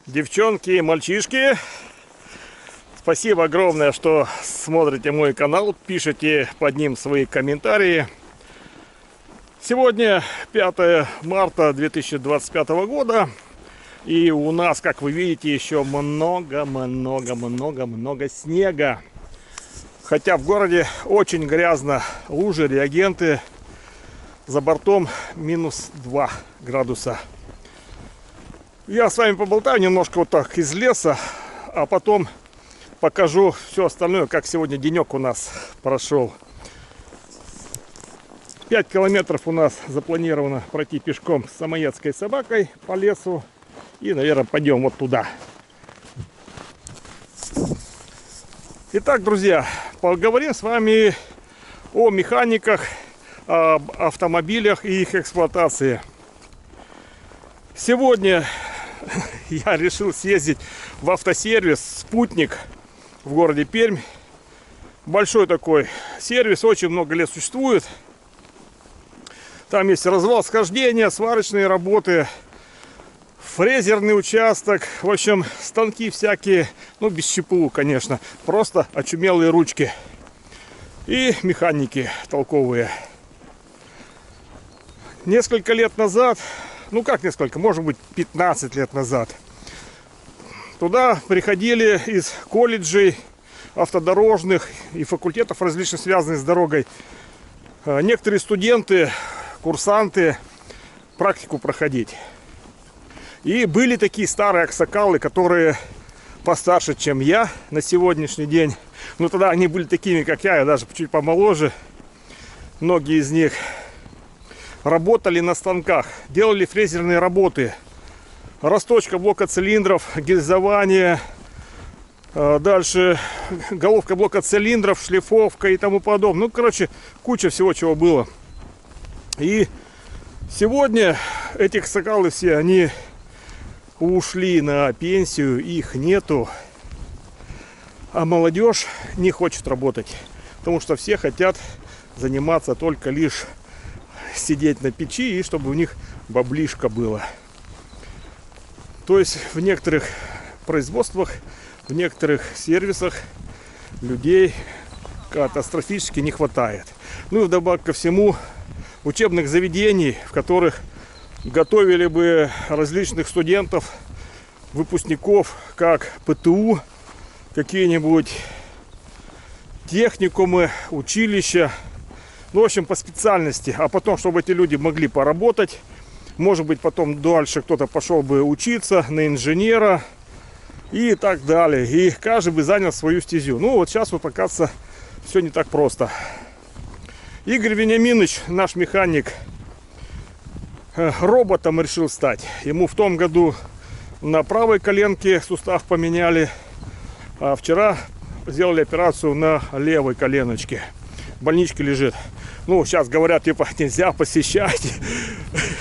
Девчонки и мальчишки, спасибо огромное, что смотрите мой канал, пишите под ним свои комментарии. Сегодня 5 марта 2025 года, и у нас, как вы видите, еще много снега. Хотя в городе очень грязно, лужи, реагенты, за бортом минус 2 градуса. Я с вами поболтаю немножко вот так из леса, а потом покажу все остальное, как сегодня денек у нас прошел. 5 километров у нас запланировано пройти пешком с самоедской собакой по лесу. И, наверное, пойдем вот туда. Итак, друзья, поговорим с вами о механиках, об автомобилях и их эксплуатации. Сегодня я решил съездить в автосервис «Спутник» в городе Пермь. Большой такой сервис, очень много лет существует. Там есть развал схождения, сварочные работы, фрезерный участок. В общем, станки всякие, ну без ЧПУ, конечно. Просто очумелые ручки. И механики толковые. Несколько лет назад, ну как несколько, может быть 15 лет назад, туда приходили из колледжей автодорожных и факультетов различных, связанных с дорогой, некоторые студенты, курсанты практику проходить. И были такие старые аксакалы, которые постарше, чем я на сегодняшний день. Но тогда они были такими, как я даже чуть помоложе. Многие из них работали на станках, делали фрезерные работы. Росточка блока цилиндров, гильзование, дальше головка блока цилиндров, шлифовка и тому подобное. Ну, короче, куча всего, чего было. И сегодня эти аксакалы все, они ушли на пенсию, их нету. А молодежь не хочет работать, потому что все хотят заниматься только лишь сидеть на печи, и чтобы у них баблишко было. То есть в некоторых производствах, в некоторых сервисах людей катастрофически не хватает. Ну и вдобавок ко всему, учебных заведений, в которых готовили бы различных студентов, выпускников, как ПТУ, какие-нибудь техникумы, училища. Ну, в общем, по специальности. А потом, чтобы эти люди могли поработать. Может быть, потом дальше кто-то пошел бы учиться на инженера. И так далее. И каждый бы занял свою стезю. Ну, вот сейчас вот, оказывается, все не так просто. Игорь Вениаминович, наш механик, роботом решил стать. Ему в том году на правой коленке сустав поменяли. А вчера сделали операцию на левой коленочке. В больничке лежит. Ну, сейчас говорят, типа, нельзя посещать.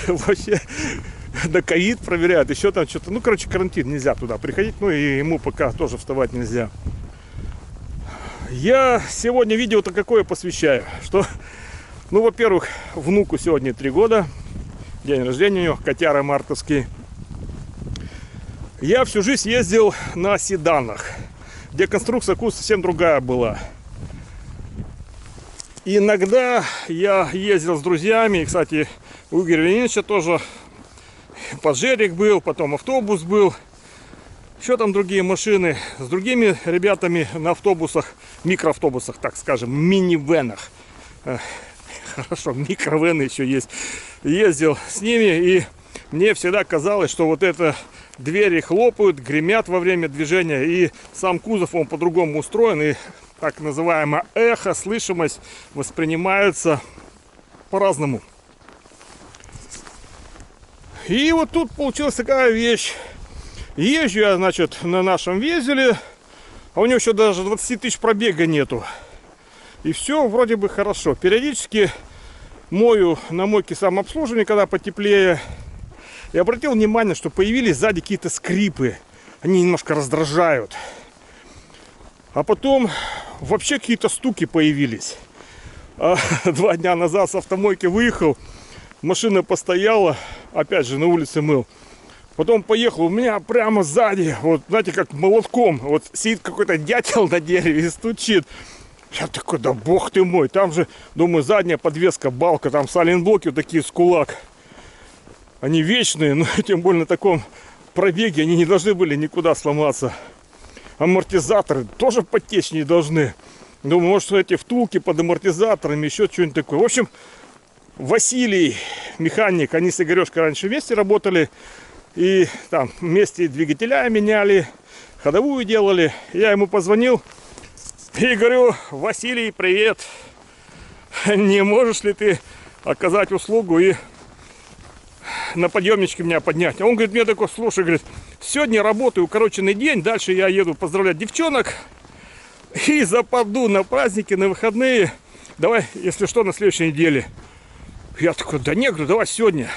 Вообще, на ковид проверяют, еще там что-то. Ну, короче, карантин, нельзя туда приходить. Ну, и ему пока тоже вставать нельзя. Я сегодня видео-то какое посвящаю? Что, ну, во-первых, внуку сегодня 3 года. День рождения у него, котяра мартовский. Я всю жизнь ездил на седанах, где конструкция совсем другая была. Иногда я ездил с друзьями, и, кстати, у Игоря Леонидовича тоже Паджерик был, потом автобус был, еще там другие машины, с другими ребятами на автобусах, микроавтобусах, так скажем, мини-венах. Хорошо, микровены еще есть. Ездил с ними, и мне всегда казалось, что вот это двери хлопают, гремят во время движения, и сам кузов, он по-другому устроен, и так называемое эхо, слышимость воспринимается по-разному. И вот тут получилась такая вещь. Езжу я, значит, на нашем Везеле, а у него еще даже 20 тысяч пробега нету. И все вроде бы хорошо. Периодически мою на мойке самообслуживания, когда потеплее. И обратил внимание, что появились сзади какие-то скрипы. Они немножко раздражают. А потом вообще какие-то стуки появились. 2 дня назад с автомойки выехал. Машина постояла. Опять же на улице мыл. Потом поехал, у меня прямо сзади, вот знаете, как молотком, вот сидит какой-то дятел на дереве и стучит. Я такой, да бог ты мой, там же, думаю, задняя подвеска, балка, там сайлентблоки вот такие с кулак. Они вечные, но тем более на таком пробеге они не должны были никуда сломаться. Амортизаторы тоже потечь не должны. Думаю, может, эти втулки под амортизаторами, еще что-нибудь такое. В общем, Василий, механик, они с Игорешкой раньше вместе работали. И там вместе двигателя меняли, ходовую делали. Я ему позвонил и говорю: Василий, привет. Не можешь ли ты оказать услугу и на подъемничке меня поднять? А он говорит мне такой: слушай, говорит, сегодня работаю укороченный день, дальше я еду поздравлять девчонок и западу на праздники, на выходные. Давай, если что, на следующей неделе. Я такой: да не, говорю, давай сегодня.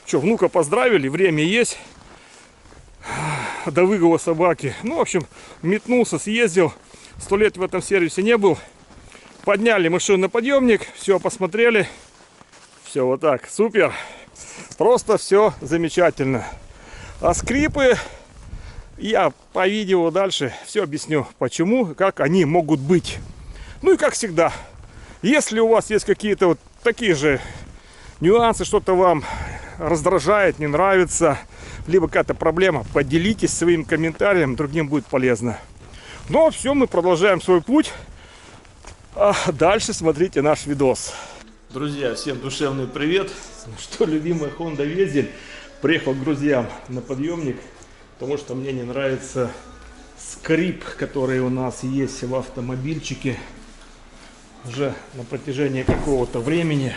Что, внука поздравили, время есть. До выгула собаки. Ну, в общем, метнулся, съездил. 100 лет в этом сервисе не был. Подняли машину на подъемник, все посмотрели. Все вот так, супер. Просто все замечательно. А скрипы я по видео дальше все объясню, почему, как они могут быть. Ну и как всегда, если у вас есть какие-то вот такие же нюансы, что-то вам раздражает, не нравится, либо какая-то проблема, поделитесь своим комментарием, другим будет полезно. Ну а все, мы продолжаем свой путь. А дальше смотрите наш видос. Друзья, всем душевный привет. Что любимая Honda Везель. Приехал к друзьям на подъемник, потому что мне не нравится скрип, который у нас есть в автомобильчике уже на протяжении какого-то времени.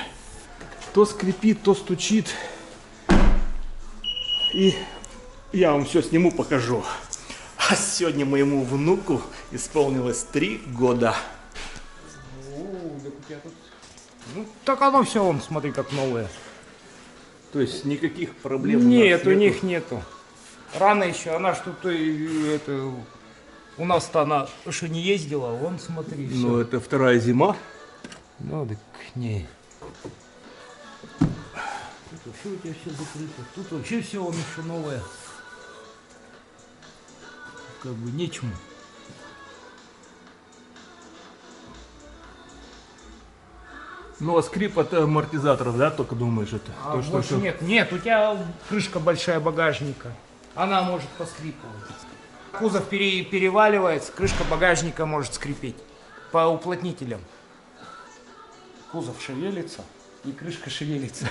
То скрипит, то стучит. И я вам все сниму, покажу. А сегодня моему внуку исполнилось 3 года. Ну, так оно все, вон, смотри, как новое. То есть никаких проблем нет, у них нету. Рано еще, она ж тут это, у нас-то она еще не ездила, вон смотри. Ну, всё. это вторая зима. Ну, так к ней. Тут вообще у тебя все закрыто. Тут вообще все, он еще новое. Как бы нечему. Ну, а скрип от амортизаторов, да, только думаешь это? А То, что больше всё- нет. Нет, у тебя крышка большая багажника. Она может поскрипывать. Кузов переваливается, крышка багажника может скрипеть по уплотнителям. Кузов шевелится и крышка шевелится.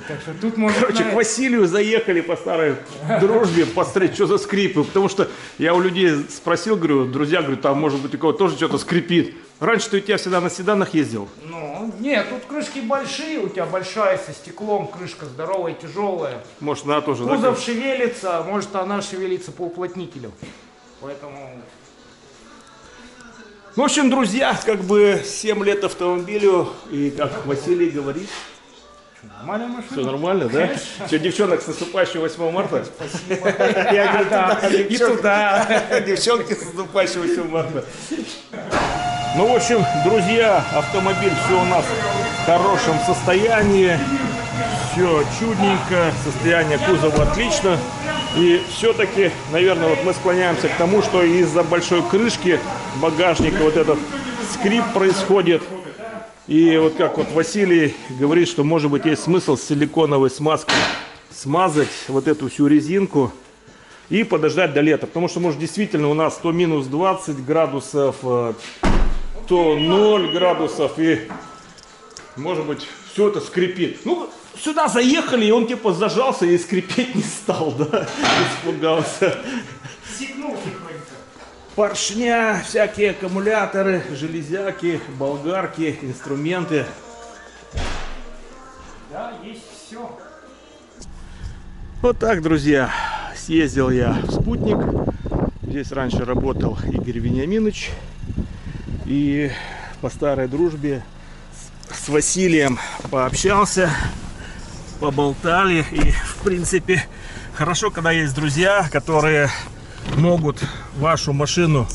Так что тут может... Короче, к Василию заехали по старой дружбе посмотреть, что за скрипы. Потому что я у людей спросил, говорю, друзья, говорю, там может быть у кого тоже что-то скрипит. Раньше-то у тебя всегда на седанах ездил. Ну, нет, тут крышки большие, у тебя большая со стеклом, крышка здоровая, тяжелая. Может, она тоже, да? Кузов шевелится, может она шевелится по уплотнителю. Поэтому... В общем, друзья, как бы 7 лет автомобилю, и как Василий говорит, Нормальная машина. все нормально, да? Все, девчонок, с наступающим 8 марта. Спасибо. Я говорю, Да, и туда. девчонки, с наступающим 8 марта. Ну, в общем, друзья, автомобиль все у нас в хорошем состоянии. Все чудненько, состояние кузова отлично. И все-таки, наверное, вот мы склоняемся к тому, что из-за большой крышки багажника вот этот скрип происходит. И вот как вот Василий говорит, что может быть есть смысл с силиконовой смазкой смазать вот эту всю резинку и подождать до лета. Потому что может действительно у нас то минус 20 градусов, то 0 градусов, и может быть все это скрипит. Ну, сюда заехали, и он типа зажался и скрипеть не стал, да, испугался. Сигнул тихонько. Поршня, всякие аккумуляторы, железяки, болгарки, инструменты. Да, есть все. Вот так, друзья, съездил я в Спутник. Здесь раньше работал Игорь Вениаминович. И по старой дружбе с Василием пообщался, поболтали. И, в принципе, хорошо, когда есть друзья, которые могут вашу машину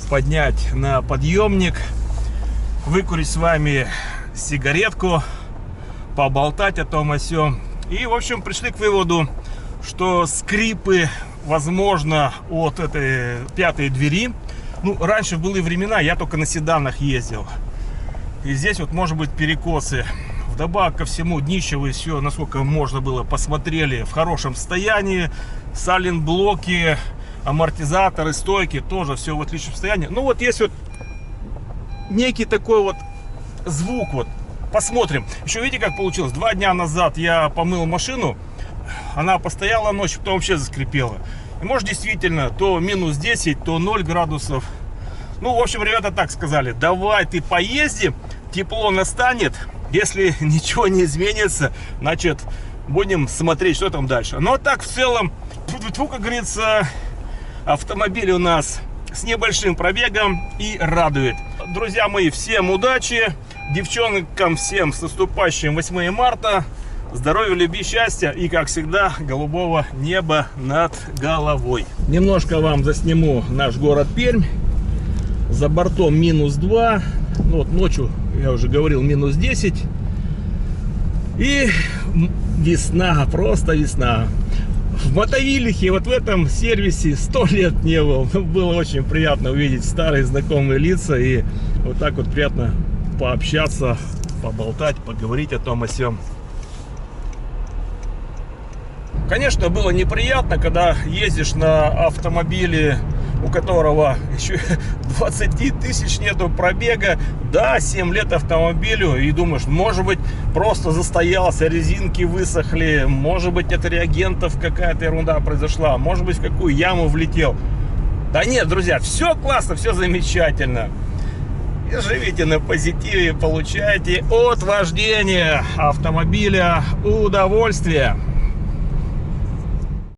поднять на подъемник, выкурить с вами сигаретку, поболтать о том о сём. И, в общем, пришли к выводу, что скрипы, возможно, от этой пятой двери. Ну, раньше в былые времена я только на седанах ездил. И здесь вот может быть перекосы. Вдобавок ко всему, днище вы все, насколько можно было, посмотрели в хорошем состоянии. Сайлент-блоки, амортизаторы, стойки, тоже все в отличном состоянии. Ну вот есть вот некий такой вот звук вот. Посмотрим. Еще видите, как получилось? 2 дня назад я помыл машину. Она постояла ночь, потом вообще заскрипела. И может действительно то минус 10, то 0 градусов. Ну, в общем, ребята так сказали: давай ты поезди, тепло настанет. Если ничего не изменится, значит, будем смотреть, что там дальше. Но так в целом, как говорится, автомобиль у нас с небольшим пробегом и радует. Друзья мои, всем удачи. Девчонкам всем с наступающим 8 марта. Здоровья, любви, счастья и, как всегда, голубого неба над головой. Немножко вам засниму наш город Пермь. За бортом минус 2. Ну, вот ночью, я уже говорил, минус 10. И весна, просто весна. В Мотовилихе, вот в этом сервисе 100 лет не был. Было очень приятно увидеть старые знакомые лица. И вот так вот приятно пообщаться, поболтать, поговорить о том о сём. Конечно, было неприятно, когда ездишь на автомобиле, у которого еще 20 тысяч нету пробега. Да, 7 лет автомобилю, и думаешь, может быть, просто застоялся, резинки высохли, может быть, это реагентов какая-то ерунда произошла, может быть, в какую яму влетел. Да нет, друзья, все классно, все замечательно. И живите на позитиве, получайте от вождения автомобиля удовольствие.